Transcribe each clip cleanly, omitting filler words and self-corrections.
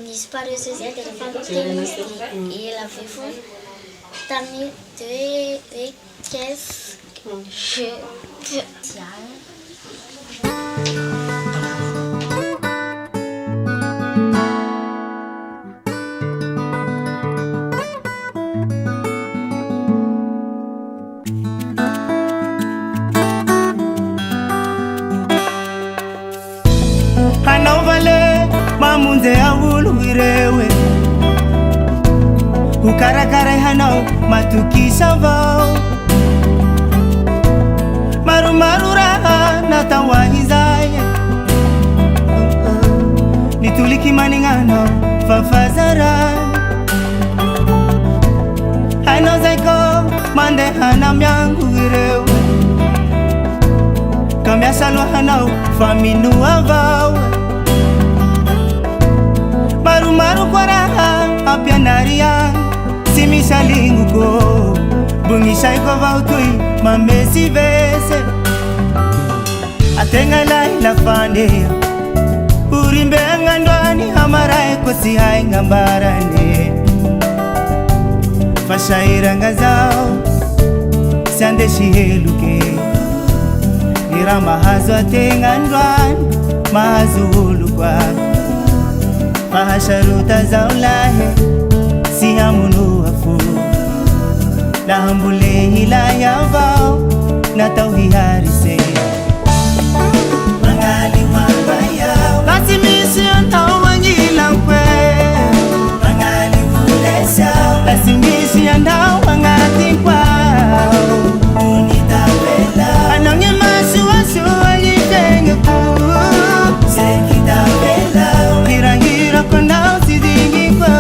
nisy pareusseuse de rehefa miteny izy dia ela be foana tamin'ny de qu'est-ce que je peux dire. Mamunze awulu wirewe ukarakara hanao matukisha vao maru raha natawahizaye nituliki maningano fafazara hano zaiko mande hanam yangu wirewe kamya salwa hanao faminu avao maru kwaraha apya naria simisha linguko bungisha iko vautui mamesi vese atenga la fande urimbe ngandwani hamara eko si hai ngambarane fashaira ngazao siande shiheluke ira mahazo atenga ndwani mahazulu kwa mahasharuta za ulahe si hamunu wafu la hambule hila ya vao na tauhiharise mangali wabaya basi misi antao wangila kwe mangali kulesa basi misi antao wangati kwao unitawela anonge masu wasu wajitenge kuu sekitawela gira kona usidingi kwa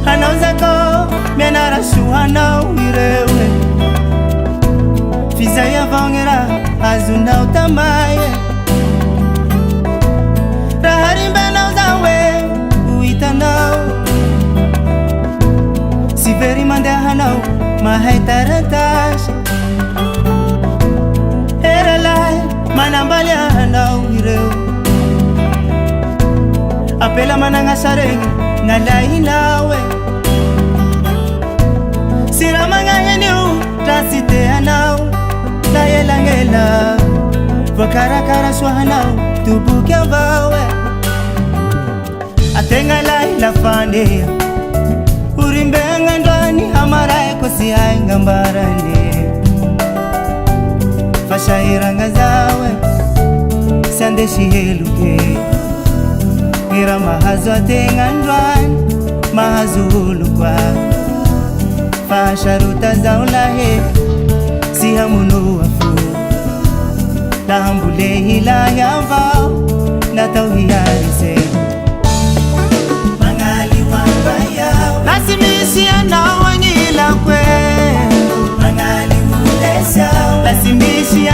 Hanauzako mianara shuhana uirewe Fiza ya vongera azuna utamaye Raharimbe na uzawe uitanao Siveri mande hanao mahai taratash Era lai manambali hanao ireo Apela mananga sarengi ngalai nawe Sirama ngayeniu tasite hanao La yela ngela Vakarakara shwa hanao tubuke vawe Atenga lai la fande Urimbe ngandwani hamara eko si hai ngambarane Fashaira ngazawe sande shiheluke Ira mahazo atenga ndwani mahazulu kwa Fasharuta za ulahe si hamunu wafu La hambule hila ya vao na tauhiharise Lasimisi anao wangila kwe Mangali kulesa Lasimisi